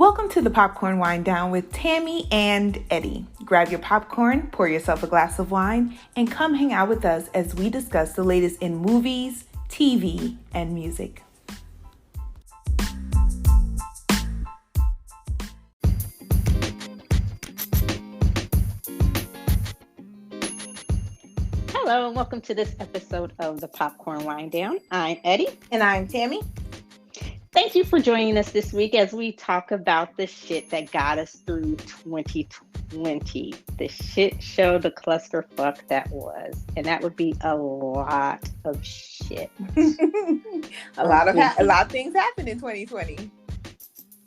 Welcome to the Popcorn Wine Down with Tammy and Eddie. Grab your popcorn, pour yourself a glass of wine, and come hang out with us as we discuss the latest in movies, TV, and music. Hello, and welcome to this episode of the Popcorn Wine Down. I'm Eddie. And I'm Tammy. Thank you for joining us this week as we talk about the shit that got us through 2020. The shit show, the clusterfuck that was. And that would be a lot of shit. a lot of things happened in 2020.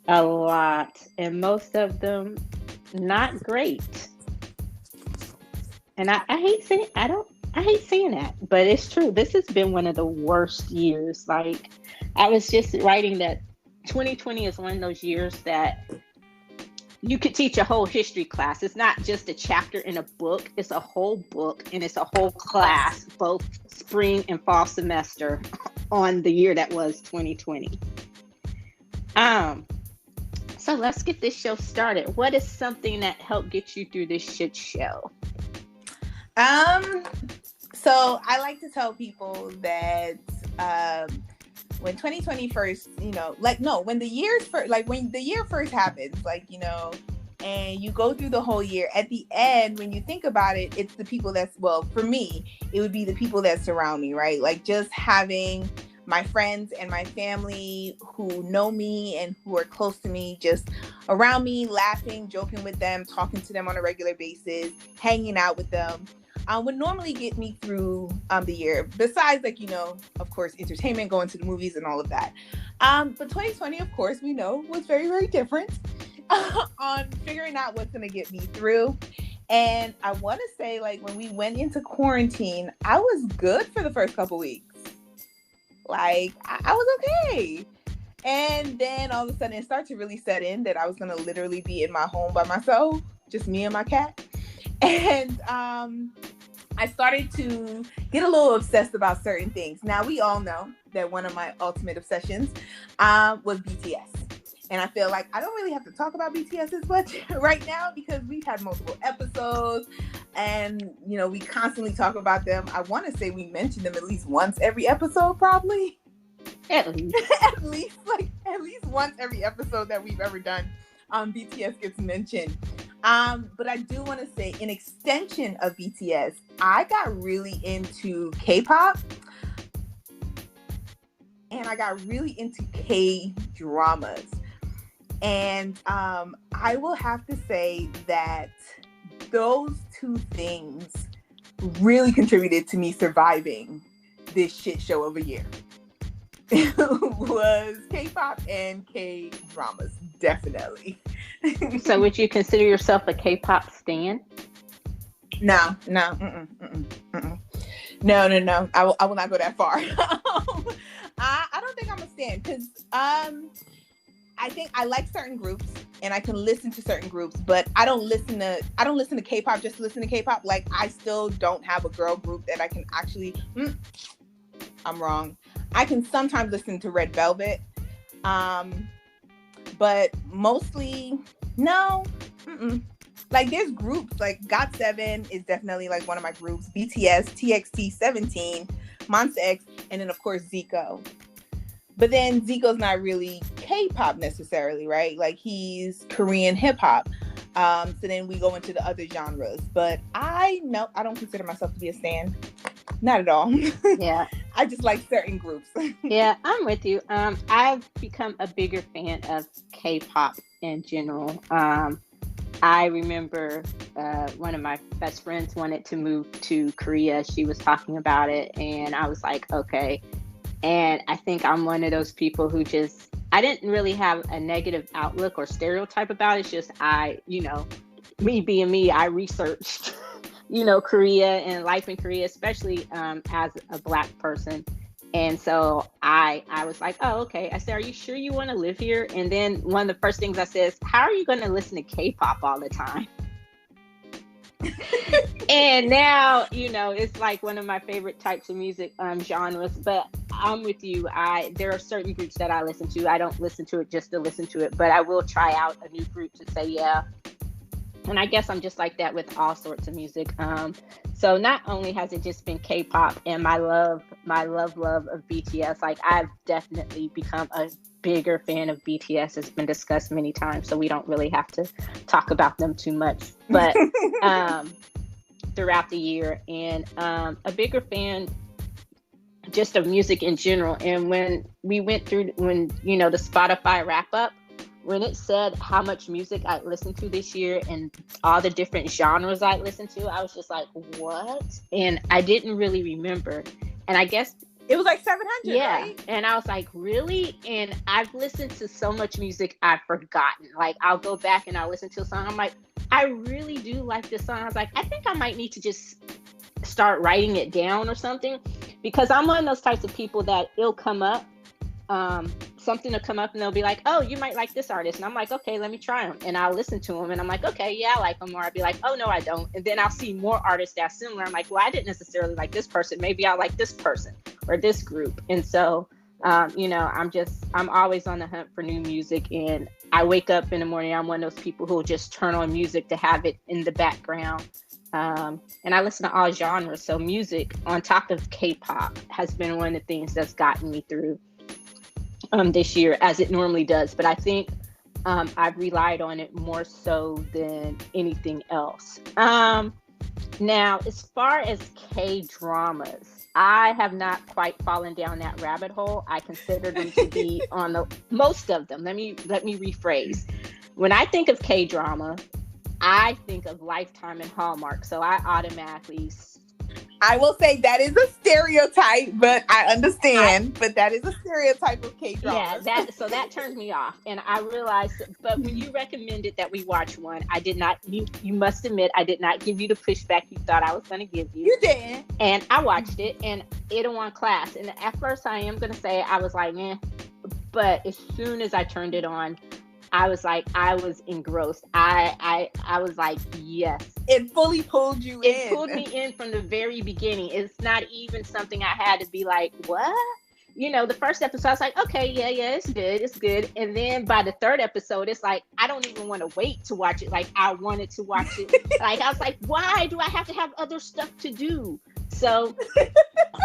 A lot. And most of them not great. And I hate saying that, but it's true. This has been one of the worst years. Like, I was just writing that 2020 is one of those years that you could teach a whole history class. It's not just a chapter in a book. It's a whole book, and it's a whole class, both spring and fall semester, on the year that was 2020. So let's get this show started. What is something that helped get you through this shit show? So I like to tell people that when 2020 first, when the year first happens, and you go through the whole year, at the end, when you think about it, it's the people for me, it would be the people that surround me, right? Like, just having my friends and my family who know me and who are close to me, just around me, laughing, joking with them, talking to them on a regular basis, hanging out with them, would normally get me through the year. Besides, of course, entertainment, going to the movies and all of that. But 2020, of course, we know, was very, very different on figuring out what's going to get me through. And I want to say, when we went into quarantine, I was good for the first couple weeks. I was okay. And then all of a sudden it started to really set in that I was going to literally be in my home by myself, just me and my cat. And I started to get a little obsessed about certain things. Now, we all know that one of my ultimate obsessions was BTS. And I feel like I don't really have to talk about BTS as much right now because we've had multiple episodes and, we constantly talk about them. I want to say we mention them at least once every episode, probably. At least. at least once every episode that we've ever done, BTS gets mentioned. But I do want to say, in extension of BTS, I got really into K-pop. And I got really into K-dramas. And I will have to say that those two things really contributed to me surviving this shit show of a year. It was K-pop and K-dramas, definitely. So would you consider yourself a K-pop stan? No. No. I will not go that far. I don't think I'm a stan because I think I like certain groups and I can listen to certain groups, but I don't listen to K-pop just to listen to K-pop. Like, I still don't have a girl group that I can actually. I'm wrong. I can sometimes listen to Red Velvet, but mostly no. Like, there's groups like GOT7 is definitely like one of my groups. BTS, TXT17, Monsta X, and then of course Zico. But then Zico's not really K-pop necessarily, right? Like, he's Korean hip hop. So then we go into the other genres. But I don't consider myself to be a stan. Not at all. Yeah. I just like certain groups. Yeah, I'm with you. I've become a bigger fan of K-pop in general. I remember one of my best friends wanted to move to Korea. She was talking about it, and I was like, okay. And I think I'm one of those people who I didn't really have a negative outlook or stereotype about it. It's just me being me, I researched, Korea and life in Korea, especially as a Black person. And so I was like, oh, okay. I said, are you sure you want to live here? And then one of the first things I said is, how are you going to listen to K-pop all the time? And now, it's like one of my favorite types of music genres. But I'm with you. There are certain groups that I listen to. I don't listen to it just to listen to it, but I will try out a new group to say, yeah. And I guess I'm just like that with all sorts of music. So not only has it just been K-pop and my love of BTS, like I've definitely become a bigger fan of BTS. It's been discussed many times, so we don't really have to talk about them too much. But throughout the year, and a bigger fan just of music in general. And when we went through, the Spotify wrap up, when it said how much music I listened to this year and all the different genres I listened to, I was just like, what? And I didn't really remember. And I guess it was like 700, right? And I was like, really? And I've listened to so much music I've forgotten. Like, I'll go back and I'll listen to a song. I'm like, I really do like this song. I was like, I think I might need to just start writing it down or something, because I'm one of those types of people that it'll come up. Something will come up and they'll be like, oh, you might like this artist. And I'm like, okay, let me try them. And I'll listen to them. And I'm like, okay, yeah, I like them. Or I'll be like, oh, no, I don't. And then I'll see more artists that are similar. I'm like, well, I didn't necessarily like this person. Maybe I like this person or this group. And so, I'm always on the hunt for new music. And I wake up in the morning, I'm one of those people who will just turn on music to have it in the background. And I listen to all genres. So music on top of K-pop has been one of the things that's gotten me through this year, as it normally does. But I think I've relied on it more so than anything else. Now, as far as K-dramas, I have not quite fallen down that rabbit hole. I consider them to be on most of them. Let me rephrase. When I think of K-drama, I think of Lifetime and Hallmark. So I automatically... I will say that is a stereotype, but I understand. But that is a stereotype of K-drama. Yeah, so that turns me off. And I realized, but when you recommended that we watch one, I did not, you must admit, I did not give you the pushback you thought I was going to give you. You didn't. And I watched it, and S01E25 class. And at first, I am going to say, I was like, eh. But as soon as I turned it on, I was like, I was engrossed. I was like, yes. It fully pulled you in. It pulled me in from the very beginning. It's not even something I had to be like, what? The first episode, I was like, okay, yeah, it's good. And then by the third episode, it's like, I don't even want to wait to watch it. Like, I wanted to watch it. Like, I was like, why do I have to have other stuff to do? So,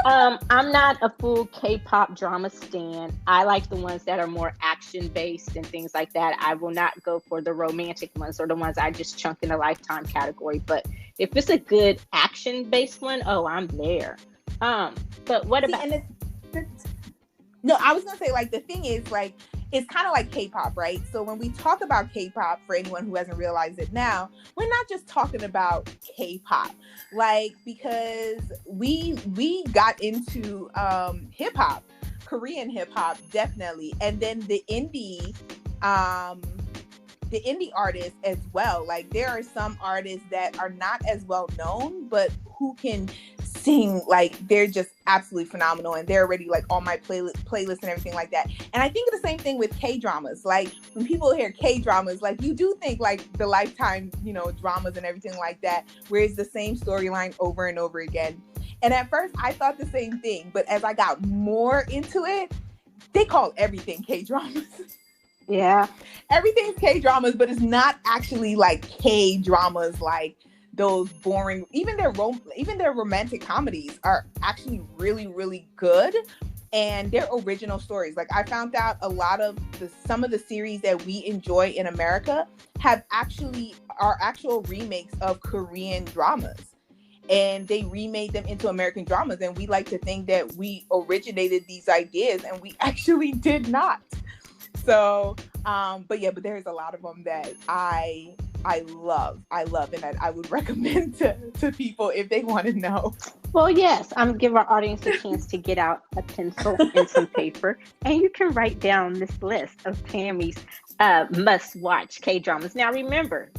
I'm not a full K-pop drama stan. I like the ones that are more action-based and things like that. I will not go for the romantic ones or the ones I just chunk in the Lifetime category. But if it's a good action-based one, oh, I'm there. But what about... No, I was going to say, like, the thing is, like, it's kind of like K-pop, right? So when we talk about K-pop, for anyone who hasn't realized it now, we're not just talking about K-pop, like, because we got into hip-hop, Korean hip-hop, definitely, and then the indie artists as well. Like, there are some artists that are not as well known, but who can sing, like, they're just absolutely phenomenal, and they're already like on my playlist and everything like that. And I think the same thing with K-dramas. Like, when people hear K-dramas, like, you do think like the Lifetime, dramas and everything like that, where it's the same storyline over and over again. And at first I thought the same thing, but as I got more into it, they call everything K-dramas. Yeah, everything's K-dramas, but it's not actually like K-dramas, like those boring. Even their romantic comedies are actually really, really good, and they're original stories. Like, I found out a lot of some of the series that we enjoy in America are actual remakes of Korean dramas, and they remade them into American dramas. And we like to think that we originated these ideas, and we actually did not. So, but there's a lot of them that I love, and that I would recommend to people if they want to know. Well, yes, I'm give our audience a chance to get out a pencil and some paper, and you can write down this list of Tammy's must-watch K-dramas. Now, remember,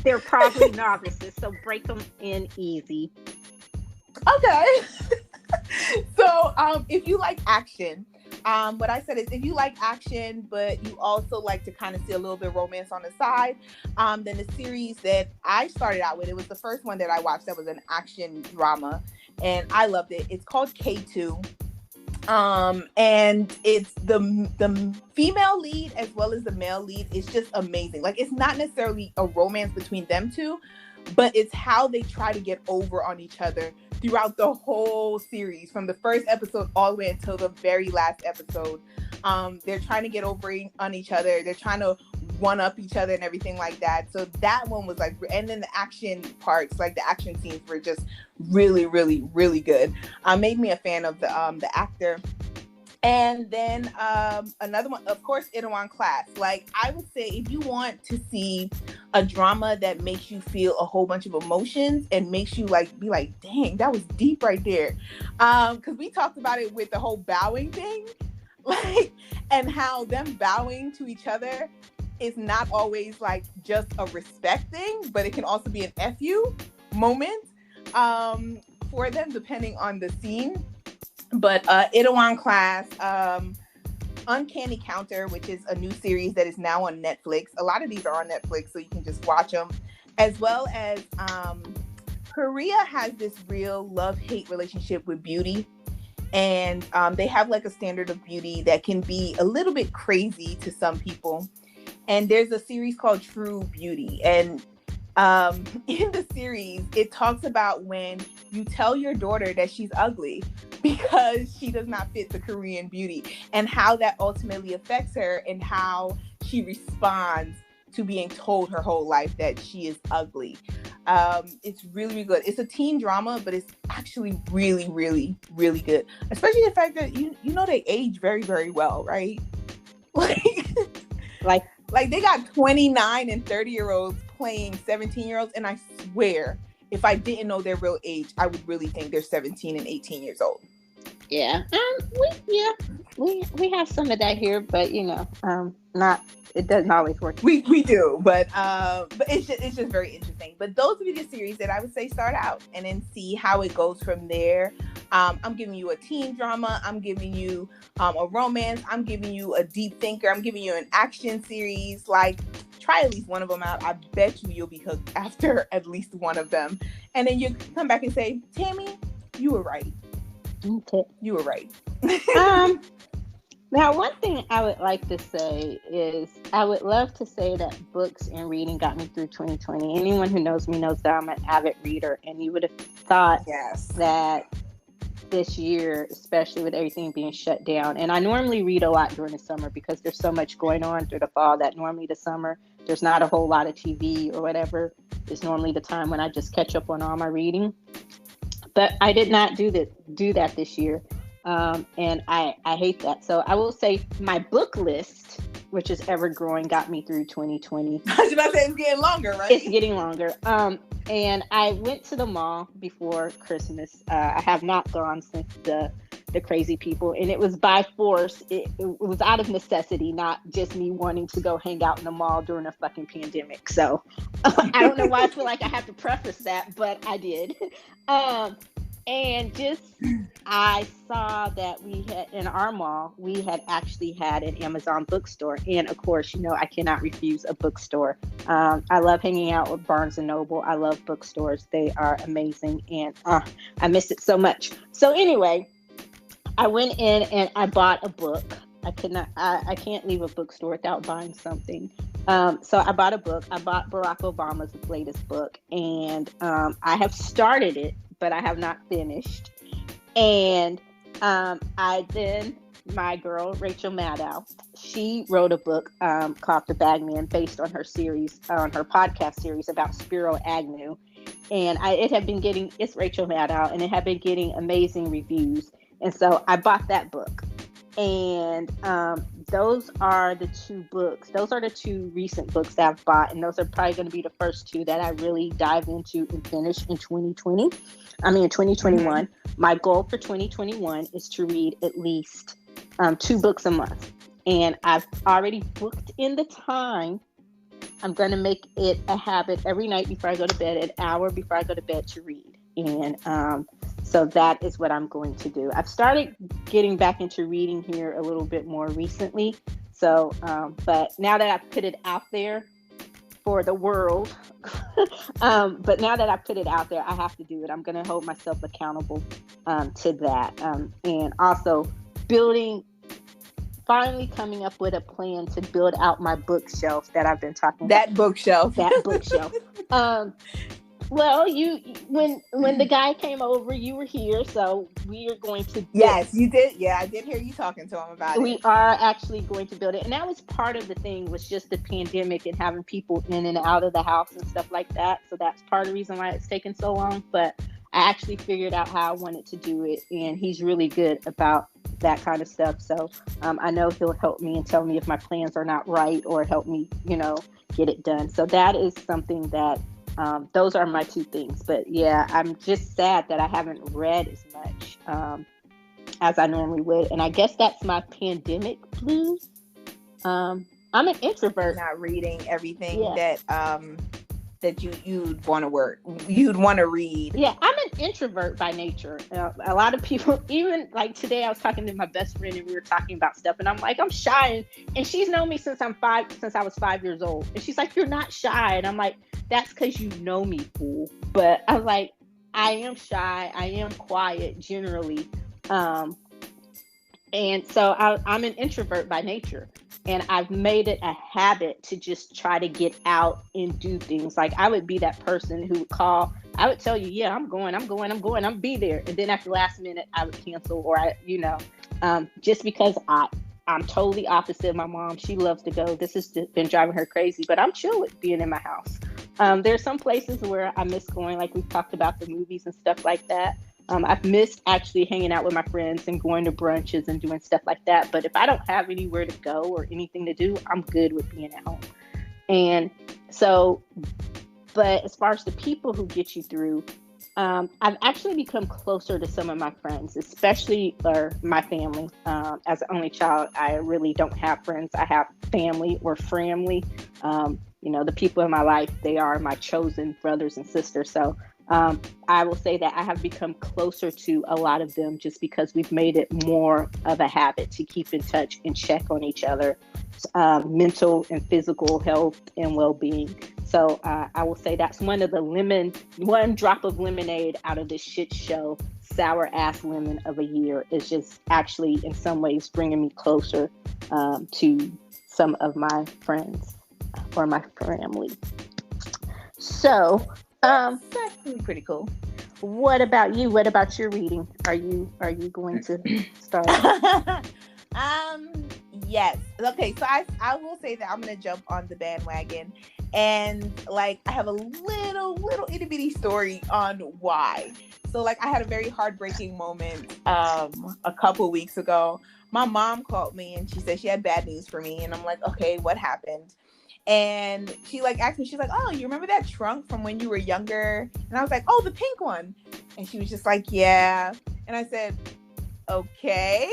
they're probably novices, so break them in easy. Okay. So, if you like action, What I said is, if you like action, but you also like to kind of see a little bit of romance on the side, then the series that I started out with, it was the first one that I watched that was an action drama, and I loved it. It's called K2. And it's the female lead as well as the male lead is just amazing. Like, it's not necessarily a romance between them two, but it's how they try to get over on each other throughout the whole series, from the first episode all the way until the very last episode. They're trying to get over on each other. They're trying to one up each other and everything like that. So that one was like, and then the action parts, like the action scenes, were just really, really, really good. Made me a fan of the actor. And then another one, of course, Itaewon Class. Like, I would say, if you want to see a drama that makes you feel a whole bunch of emotions and makes you like be like, dang, that was deep right there. Because we talked about it with the whole bowing thing, like, and how them bowing to each other is not always like just a respect thing, but it can also be an FU moment for them, depending on the scene. But Itaewon Class, Uncanny Counter, which is a new series that is now on Netflix. A lot of these are on Netflix, so you can just watch them. As well as Korea has this real love-hate relationship with beauty. And they have like a standard of beauty that can be a little bit crazy to some people. And there's a series called True Beauty. And in the series, it talks about when you tell your daughter that she's ugly because she does not fit the Korean beauty, and how that ultimately affects her and how she responds to being told her whole life that she is ugly. It's really, really good. It's a teen drama, but it's actually really, really, really good. Especially the fact that you know they age very, very well, right? Like they got 29 and 30-year-olds playing 17-year-olds, and I swear, if I didn't know their real age, I would really think they're 17 and 18 years old. Yeah. We have some of that here, but not. It doesn't always work. We do, but it's just very interesting. But those would be the series that I would say start out and then see how it goes from there. I'm giving you a teen drama. I'm giving you a romance. I'm giving you a deep thinker. I'm giving you an action series. Like, try at least one of them out. I bet you'll be hooked after at least one of them. And then you come back and say, Tammy, you were right. Okay. You were right. Now, one thing I would like to say is I would love to say that books and reading got me through 2020. Anyone who knows me knows that I'm an avid reader, and you would have thought that this year, especially with everything being shut down, and I normally read a lot during the summer because there's so much going on through the fall that normally the summer, there's not a whole lot of TV or whatever. It's normally the time when I just catch up on all my reading. But I did not do that this year. And I hate that. So I will say my book list, which is ever growing, got me through 2020. I was about to say it's getting longer, right? It's getting longer. And I went to the mall before Christmas. I have not gone since the crazy people, and it was by force. It was out of necessity, not just me wanting to go hang out in the mall during a fucking pandemic. So I don't know why I feel like I have to preface that, but I did. And just, I saw that we had, in our mall, we had actually had an Amazon bookstore. And of course, I cannot refuse a bookstore. I love hanging out with Barnes & Noble. I love bookstores. They are amazing. And I miss it so much. So anyway, I went in and I bought a book. I can't leave a bookstore without buying something. So I bought a book. I bought Barack Obama's latest book. And I have started it, but I have not finished. And my girl, Rachel Maddow, she wrote a book called The Bagman, based on her podcast series about Spiro Agnew. And it's Rachel Maddow, and it had been getting amazing reviews. And so I bought that book. And those are the two books. Those are the two recent books that I've bought. And those are probably going to be the first two that I really dive into and finish in 2021. Mm-hmm. My goal for 2021 is to read at least 2 books a month. And I've already booked in the time. I'm going to make it a habit every night before I go to bed, an hour before I go to bed, to read. And So that is what I'm going to do. I've started getting back into reading here a little bit more recently. So, but now that I've put it out there for the world, but now that I put it out there, I have to do it. I'm going to hold myself accountable to that. And also finally coming up with a plan to build out my bookshelf that I've been talking about. That bookshelf. Well, when the guy came over, you were here, so we are going to. Yes, you did. Yeah, I did hear you talking to him about it. We are actually going to build it, and that was part of the thing. Was just the pandemic and having people in and out of the house and stuff like that. So that's part of the reason why it's taken so long. But I actually figured out how I wanted to do it, and he's really good about that kind of stuff. So I know he'll help me and tell me if my plans are not right, or help me, get it done. So that is something that. Those are my two things. But yeah, I'm just sad that I haven't read as much as I normally would. And I guess that's my pandemic blues. I'm an introvert. Not reading everything that you'd want to read. Yeah, I'm an introvert by nature. A lot of people, even like today, I was talking to my best friend and we were talking about stuff, and I'm like, I'm shy, and she's known me since I was 5 years old, and she's like, you're not shy, and I'm like, that's because you know me, fool. But I'm like, I am shy, I am quiet generally, and so I'm an introvert by nature. And I've made it a habit to just try to get out and do things. Like I would be that person who would call. I would tell you, yeah, I'm going. I'll be there. And then at the last minute, I would cancel, or just because I'm totally opposite of my mom. She loves to go. This has been driving her crazy, but I'm chill with being in my house. There's some places where I miss going, like we've talked about the movies and stuff like that. I've missed actually hanging out with my friends and going to brunches and doing stuff like that. But if I don't have anywhere to go or anything to do, I'm good with being at home. And so, but as far as the people who get you through, I've actually become closer to some of my friends, especially my family. As an only child, I really don't have friends. I have family or family. The people in my life, they are my chosen brothers and sisters. So I will say that I have become closer to a lot of them just because we've made it more of a habit to keep in touch and check on each other, mental and physical health and well-being. So I will say that's one drop of lemonade out of this shit show, sour ass lemon of a year is just actually in some ways bringing me closer to some of my friends or my family. So, that's pretty cool. What about you? What about your reading? Are you going to start? Yes. Okay, so I will say that I'm gonna jump on the bandwagon, and like I have a little itty bitty story on why. So like I had a very heartbreaking moment a couple weeks ago. My mom called me and she said she had bad news for me, and I'm like, okay, what happened? And she like asked me, she's like, oh, you remember that trunk from when you were younger? And I was like, oh, the pink one. And she was just like, yeah. And I said, okay.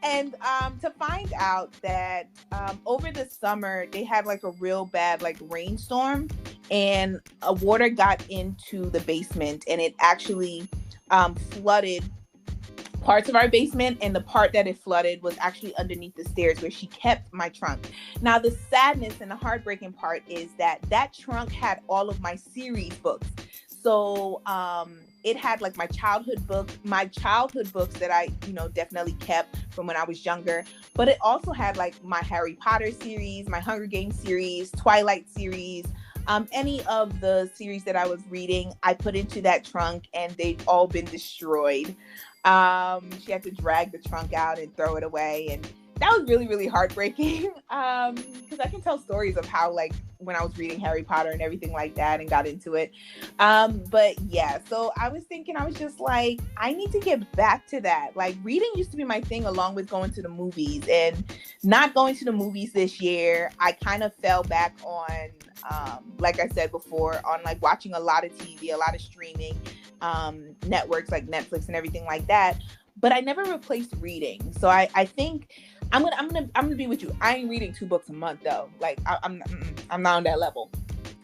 And to find out that over the summer, they had like a real bad like rainstorm, and water got into the basement, and it actually flooded parts of our basement, and the part that it flooded was actually underneath the stairs where she kept my trunk. Now, the sadness and the heartbreaking part is that trunk had all of my series books. So it had like my childhood books that I, definitely kept from when I was younger. But it also had like my Harry Potter series, my Hunger Games series, Twilight series, any of the series that I was reading, I put into that trunk, and they've all been destroyed. She had to drag the trunk out and throw it away, and that was really, really heartbreaking. Because I can tell stories of how like when I was reading Harry Potter and everything like that and got into it. But yeah, so I was just like, I need to get back to that. Like reading used to be my thing along with going to the movies, and not going to the movies this year. I kind of fell back on, like I said before, on like watching a lot of TV, a lot of streaming, networks like Netflix and everything like that. But I never replaced reading. So I think I'm gonna be with you. I ain't reading 2 books a month though. Like I'm not on that level.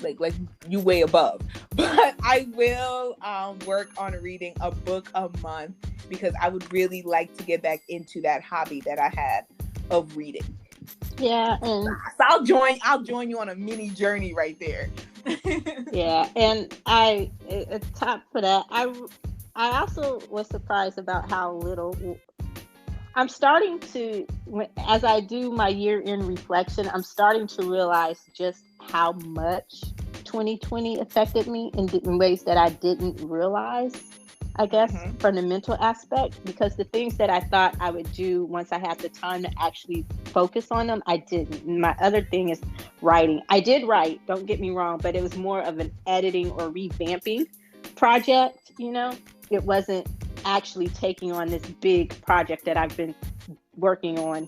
like you way above. But I will work on reading a book a month because I would really like to get back into that hobby that I had of reading. Yeah, and So I'll join you on a mini journey right there. yeah, and I top for that. I also was surprised about how little I'm starting to, as I do my year-end reflection, I'm starting to realize just how much 2020 affected me in ways that I didn't realize, I guess, from the mental aspect, because the things that I thought I would do once I had the time to actually focus on them, I didn't. And my other thing is writing. I did write, don't get me wrong, but it was more of an editing or revamping project, you know? It wasn't actually taking on this big project that I've been working on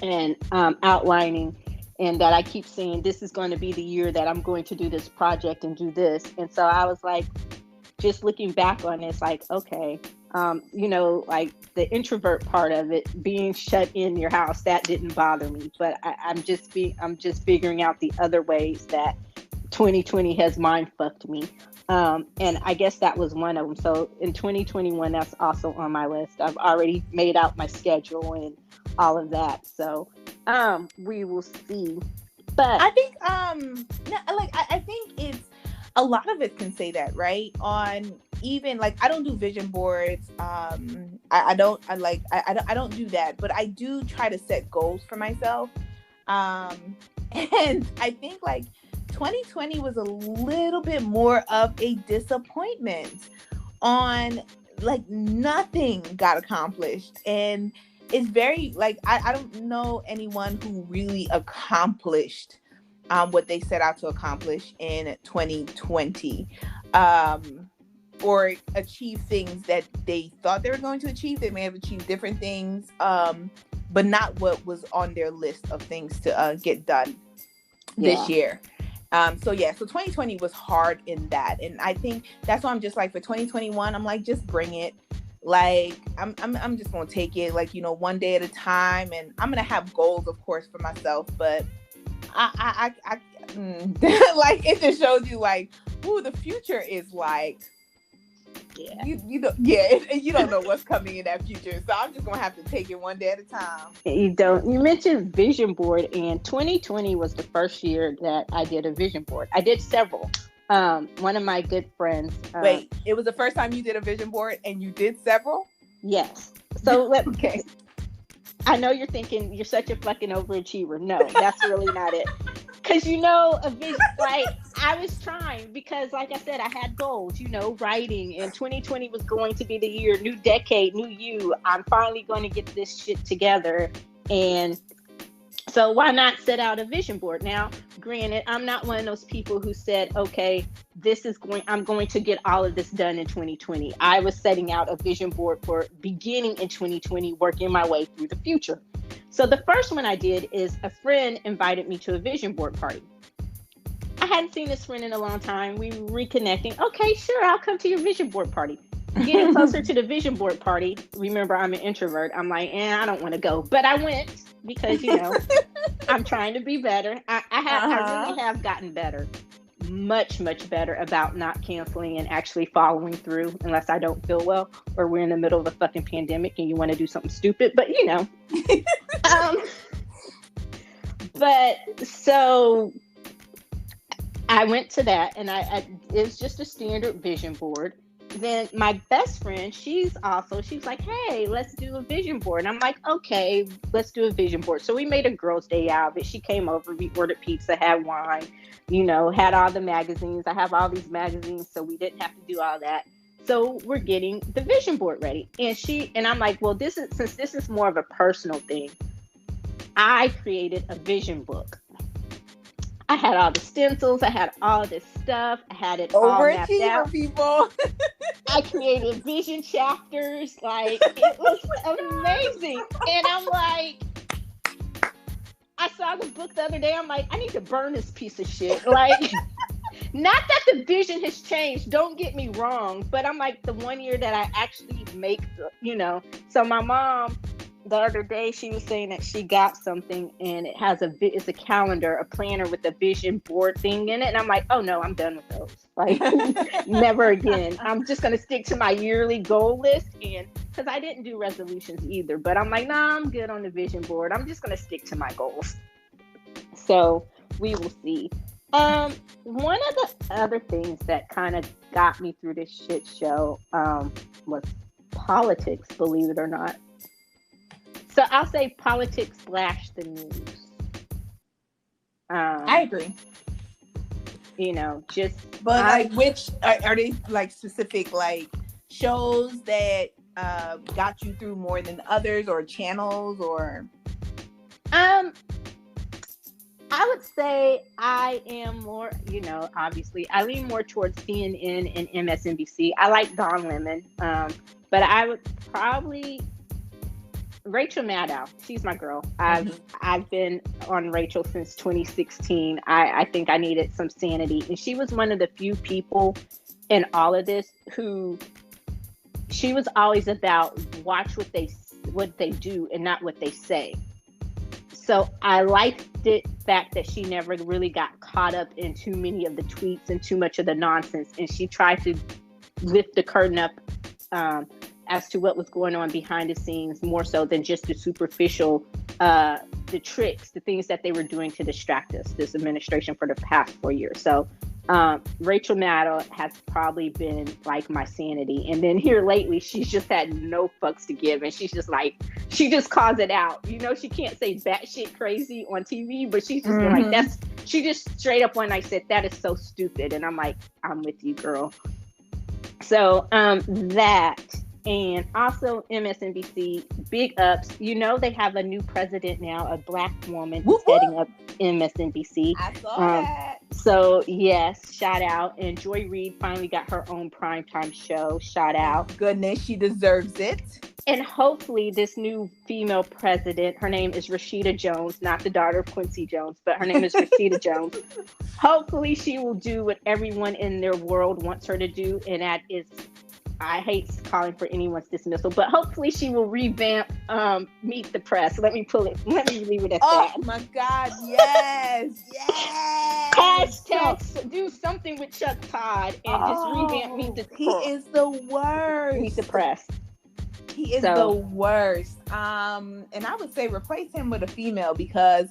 and outlining, and that I keep saying this is going to be the year that I'm going to do this project and do this. And so I was like, just looking back on this, like, okay, you know, like the introvert part of it, being shut in your house, that didn't bother me. But I'm just figuring out the other ways that 2020 has mind fucked me. And I guess that was one of them. So in 2021, that's also on my list. I've already made out my schedule and all of that. So we will see. But I think I think it's a lot of it can say that, right? On even like I don't do vision boards. I don't do that, but I do try to set goals for myself. And I think like 2020 was a little bit more of a disappointment on like nothing got accomplished. And it's very like I don't know anyone who really accomplished what they set out to accomplish in 2020, or achieve things that they thought they were going to achieve. They may have achieved different things, but not what was on their list of things to get done this year. So 2020 was hard in that. And I think that's why I'm just like, for 2021, I'm like, just bring it. Like, I'm just going to take it, like, you know, one day at a time. And I'm going to have goals, of course, for myself. But I like, it just shows you like, ooh, the future is like, you don't know what's coming in that future. So I'm just gonna have to take it one day at a time. You mentioned vision board, and 2020 was the first year that I did a vision board. I did several. One of my good friends. Wait, it was the first time you did a vision board and you did several? Yes. So okay. I know you're thinking you're such a fucking overachiever. No, that's really not it. Because, you know, a vision, like, I was trying because, like I said, I had goals, you know, writing, and 2020 was going to be the year, new decade, new you. I'm finally going to get this shit together. And so why not set out a vision board? Now, granted, I'm not one of those people who said, okay, I'm going to get all of this done in 2020. I was setting out a vision board for beginning in 2020, working my way through the future. So the first one I did is a friend invited me to a vision board party. I hadn't seen this friend in a long time. We were reconnecting. Okay, sure, I'll come to your vision board party. Getting closer to the vision board party, remember, I'm an introvert. I'm like, I don't want to go. But I went because, you know, I'm trying to be better. I really have gotten better. Much, much better about not canceling and actually following through unless I don't feel well or we're in the middle of a fucking pandemic and you want to do something stupid. But, you know. But so I went to that, and it was just a standard vision board. Then my best friend, she's like, hey, let's do a vision board. And I'm like, okay, let's do a vision board. So we made a girls' day out of it. She came over, we ordered pizza, had wine, you know, had all the magazines. I have all these magazines, so we didn't have to do all that. So we're getting the vision board ready. And I'm like, well, since this is more of a personal thing, I created a vision book. I had all the stencils. I had all this stuff. I had it all mapped out. People. I created vision chapters. Like, it was amazing. And I'm like, I saw the book the other day. I'm like, I need to burn this piece of shit. Like, not that the vision has changed. Don't get me wrong. But I'm like, the one year that I actually make, you know. So my mom the other day she was saying that she got something and it has it's a calendar, a planner with a vision board thing in it, and I'm like, oh no, I'm done with those. Like, never again. I'm just gonna stick to my yearly goal list, and because I didn't do resolutions either, but I'm like, nah, I'm good on the vision board. I'm just gonna stick to my goals. So we will see. One of the other things that kind of got me through this shit show was politics, believe it or not. So I'll say politics / the news. I agree. You know, just but like, which are they like specific like shows that got you through more than others, or channels, or? I would say I am more, you know, obviously I lean more towards CNN and MSNBC. I like Don Lemon, but I would probably Rachel Maddow. She's my girl. I've been on Rachel since 2016. I think I needed some sanity, and she was one of the few people in all of this who she was always about watch what they do and not what they say. So I liked the fact that she never really got caught up in too many of the tweets and too much of the nonsense. And she tried to lift the curtain up as to what was going on behind the scenes, more so than just the superficial, the tricks, the things that they were doing to distract us, this administration, for the past 4 years. So Rachel Maddow has probably been like my sanity. And then here lately, she's just had no fucks to give. And she's just like, she just calls it out. You know, she can't say batshit crazy on TV, but she's just like, she just straight up one night said, that is so stupid. And I'm like, I'm with you, girl. So that, and also MSNBC, big ups. You know, they have a new president now, a Black woman who's heading up MSNBC. I saw that. So yes, shout out. And Joy Reid finally got her own primetime show. Shout out. Goodness, she deserves it. And hopefully this new female president, her name is Rashida Jones, not the daughter of Quincy Jones, but her name is Rashida Jones. Hopefully she will do what everyone in their world wants her to do, and that is, I hate calling for anyone's dismissal, but hopefully she will revamp Meet the Press. Let me leave it at that. Oh my God, yes, yes. Hashtag do something with Chuck Todd and just revamp Meet the Press. He is the worst. Meet the Press. He is the worst. And I would say replace him with a female, because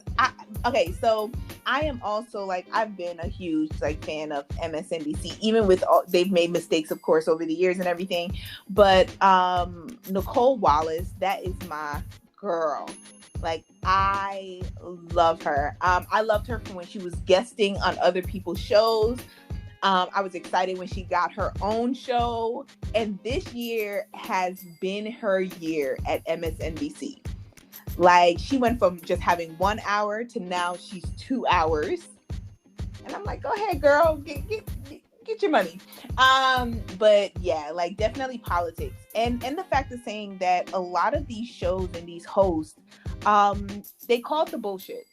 so I am also like, I've been a huge like fan of MSNBC, even with all, they've made mistakes, of course, over the years and everything. But Nicole Wallace, that is my girl. Like, I love her. I loved her from when she was guesting on other people's shows. I was excited when she got her own show, and this year has been her year at MSNBC. Like, she went from just having 1 hour to now she's 2 hours, and I'm like, go ahead, girl, get your money. But yeah, like, definitely politics, and the fact of saying that a lot of these shows and these hosts, they called the bullshit.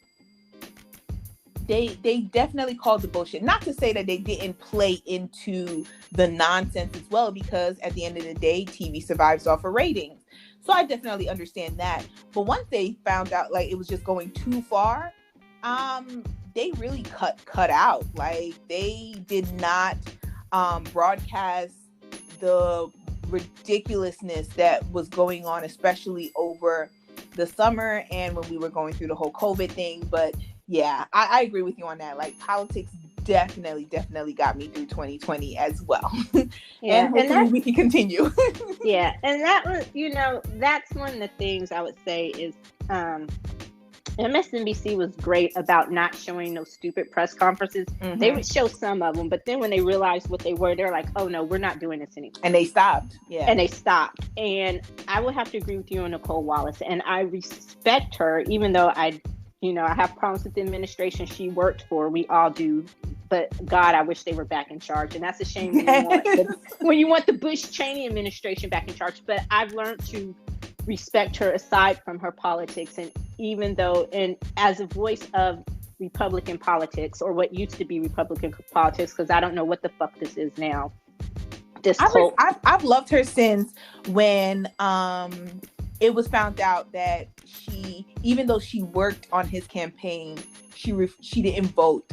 They definitely called the bullshit. Not to say that they didn't play into the nonsense as well, because at the end of the day, TV survives off of ratings. So I definitely understand that. But once they found out like it was just going too far, they really cut out. Like, they did not broadcast the ridiculousness that was going on, especially over the summer and when we were going through the whole COVID thing. But yeah, I agree with you on that. Like, politics definitely got me through 2020 as well. Yeah, and hopefully we can continue. Yeah, and that was, you know, that's one of the things I would say is MSNBC was great about not showing those stupid press conferences. Mm-hmm. They would show some of them, but then when they realized what they were, they're like, oh no, we're not doing this anymore. And they stopped. Yeah. And they stopped. And I would have to agree with you on Nicole Wallace. And I respect her, even though I have problems with the administration she worked for. We all do. But God, I wish they were back in charge. And that's a shame when you want the Bush-Cheney administration back in charge. But I've learned to respect her aside from her politics. And even though, and as a voice of Republican politics, or what used to be Republican politics, because I don't know what the fuck this is now. I've loved her since when it was found out that even though she worked on his campaign, she didn't vote.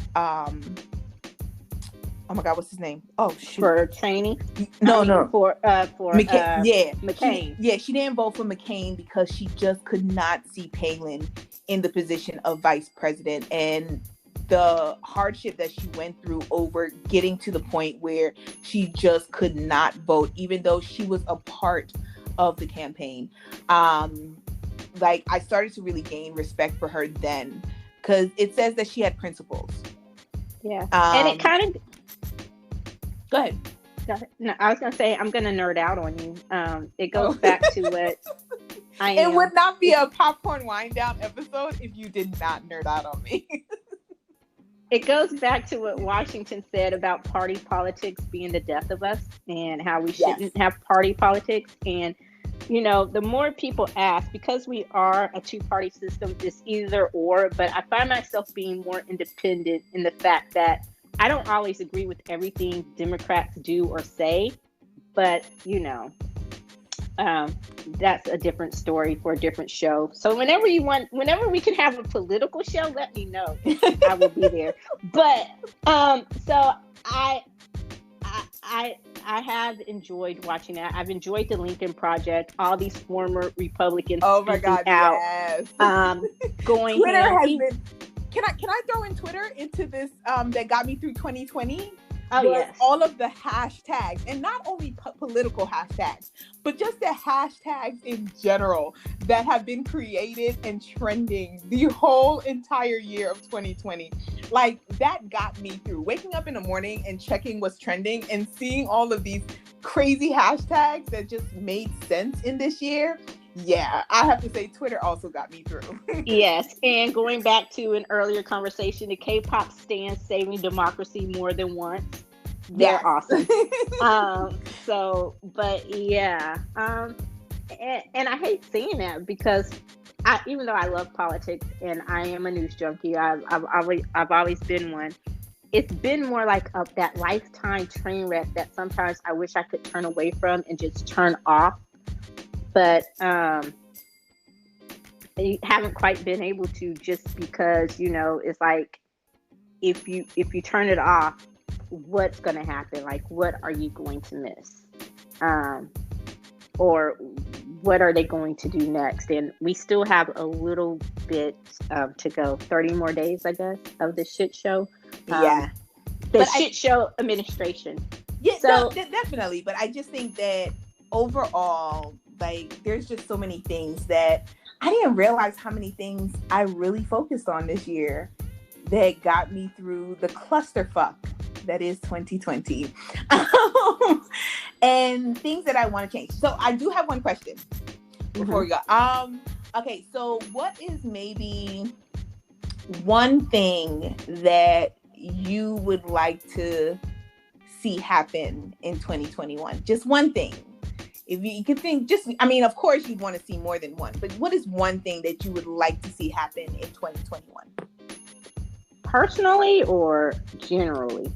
Oh my God, what's his name? Oh shoot. For Cheney? No, I mean, no. For McCain. Yeah, McCain. She didn't vote for McCain because she just could not see Palin in the position of vice president, and the hardship that she went through over getting to the point where she just could not vote, even though she was a part of the campaign. Like, I started to really gain respect for her then, because it says that she had principles. Yeah, and it kind of. Go ahead. No, I was gonna say I'm gonna nerd out on you. It goes back to what I am. It would not be a popcorn wind down episode if you did not nerd out on me. It goes back to what Washington said about party politics being the death of us, and how we shouldn't have party politics. And the more people ask, because we are a two-party system, it's either or. But I find myself being more independent in the fact that I don't always agree with everything Democrats do or say, but that's a different story for a different show. So whenever we can have a political show, let me know. I will be there. But so I have enjoyed watching that. I've enjoyed the Lincoln Project. All these former Republicans. Oh my God! Out, yes. Going. Twitter has been. Can I throw in Twitter into this that got me through 2020? Oh, yes. All of the hashtags, and not only political hashtags, but just the hashtags in general that have been created and trending the whole entire year of 2020. Like, that got me through. Waking up in the morning and checking what's trending and seeing all of these crazy hashtags that just made sense in this year. Yeah, I have to say Twitter also got me through. Yes, and going back to an earlier conversation, the K-pop stands saving democracy more than once. They're awesome. But yeah, and I hate seeing that, because even though I love politics and I am a news junkie, I've always been one. It's been more like that lifetime train wreck that sometimes I wish I could turn away from and just turn off. But you haven't quite been able to, just because it's like, if you turn it off, what's going to happen? Like, what are you going to miss? Or what are they going to do next? And we still have a little bit to go. 30 more days, I guess, of the shit show. Yeah. The shit show administration. Yeah, so, definitely. But I just think that overall, like, there's just so many things that I didn't realize how many things I really focused on this year that got me through the clusterfuck that is 2020. And things that I want to change. So I do have one question before we go. Okay, so what is maybe one thing that you would like to see happen in 2021? Just one thing. If you could think, of course you'd want to see more than one, but what is one thing that you would like to see happen in 2021? Personally or generally?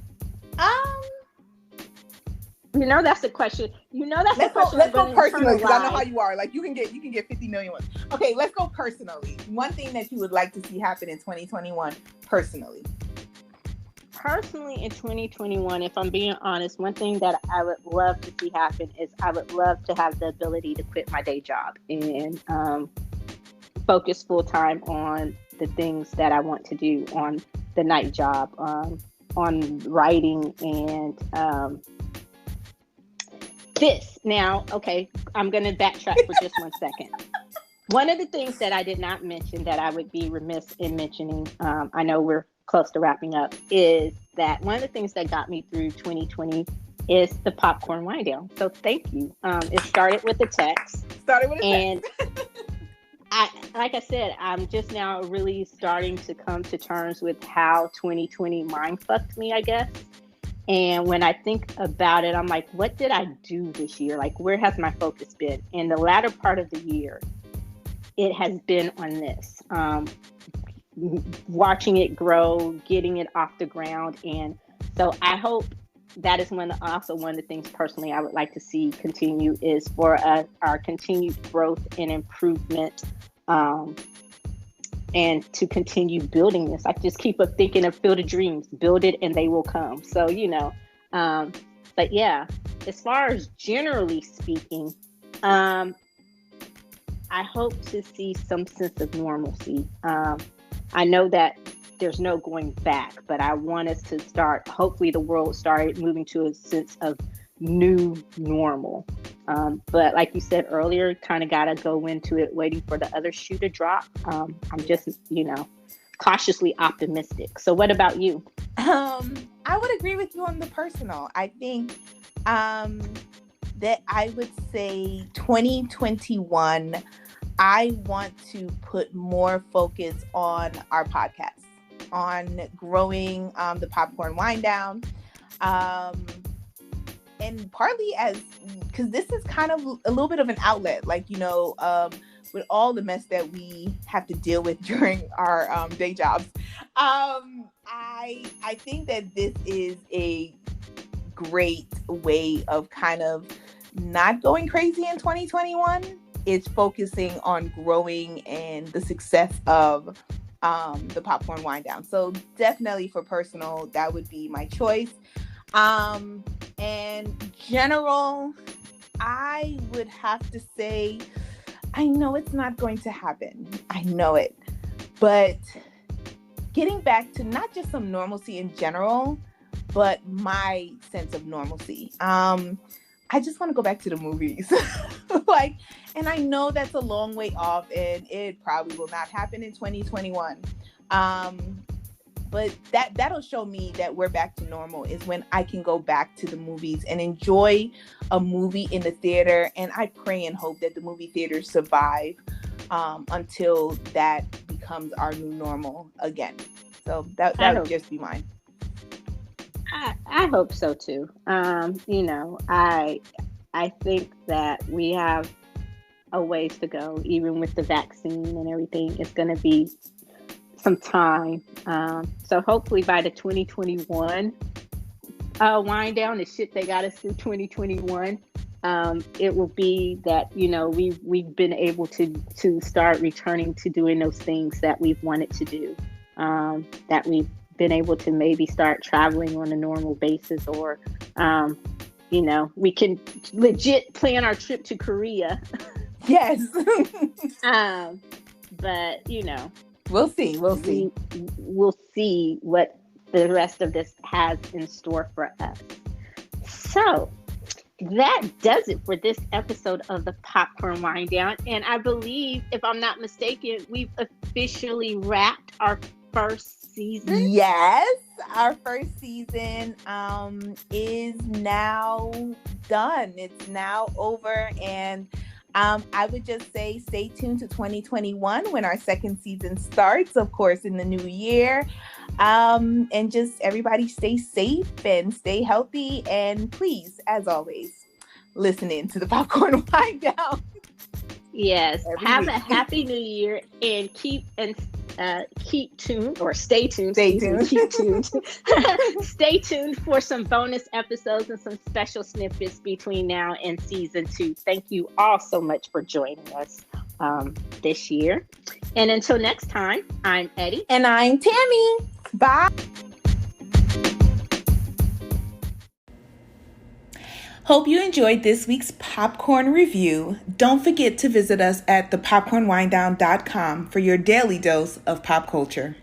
That's the question. Let's go personally, because I know how you are. Like, you can get 50 million ones. Okay, let's go personally. One thing that you would like to see happen in 2021, personally. Personally, in 2021, if I'm being honest, one thing that I would love to see happen is I would love to have the ability to quit my day job and focus full time on the things that I want to do on the night job, on writing and this. Now, okay, I'm going to backtrack for just 1 second. One of the things that I did not mention that I would be remiss in mentioning, I know we're close to wrapping up, is that one of the things that got me through 2020 is the popcorn wind down. So thank you. It started with a text. And like I said, I'm just now really starting to come to terms with how 2020 mind fucked me, I guess. And when I think about it, I'm like, what did I do this year? Like, where has my focus been? In the latter part of the year, it has been on this. Watching it grow, getting it off the ground. And so I hope that is also one of the things personally I would like to see continue is for our continued growth and improvement, and to continue building this. I just keep thinking of Field of Dreams, build it and they will come. So, but yeah, as far as generally speaking, I hope to see some sense of normalcy. I know that there's no going back, but I want us to hopefully the world started moving to a sense of new normal. But like you said earlier, kind of got to go into it waiting for the other shoe to drop. I'm just, cautiously optimistic. So what about you? I would agree with you on the personal. I think that I would say 2021, I want to put more focus on our podcast, on growing the Popcorn Wind Down. And partly because this is kind of a little bit of an outlet, with all the mess that we have to deal with during our day jobs. I think that this is a great way of kind of not going crazy in 2021. It's focusing on growing and the success of the Popcorn Wind Down. So definitely for personal, that would be my choice. And general, I would have to say, I know it's not going to happen. I know it. But getting back to not just some normalcy in general, but my sense of normalcy. I just want to go back to the movies. And I know that's a long way off and it probably will not happen in 2021. But that'll show me that we're back to normal is when I can go back to the movies and enjoy a movie in the theater. And I pray and hope that the movie theaters survive until that becomes our new normal again. So that would just be mine. I hope so too. I think that we have a ways to go, even with the vaccine and everything. It's going to be some time. So hopefully by the 2021 wind down, the shit they got us through 2021, it will be that, we've been able to start returning to doing those things that we've wanted to do, that we've been able to maybe start traveling on a normal basis, or, we can legit plan our trip to Korea. Yes. But, we'll see. We'll see what the rest of this has in store for us. So that does it for this episode of the Popcorn Wind Down. And I believe, if I'm not mistaken, we've officially wrapped our first season. Yes, our first season is now done. It's now over, and I would just say stay tuned to 2021 when our second season starts, of course, in the new year. And just everybody stay safe and stay healthy. And please, as always, listen in to the Popcorn Wind Down. Yes. Have a happy new year, and keep tuned, or stay tuned. Keep tuned. Stay tuned for some bonus episodes and some special snippets between now and season 2. Thank you all so much for joining us this year. And until next time, I'm Eddie. And I'm Tammy. Bye. Hope you enjoyed this week's popcorn review. Don't forget to visit us at thepopcornwinddown.com for your daily dose of pop culture.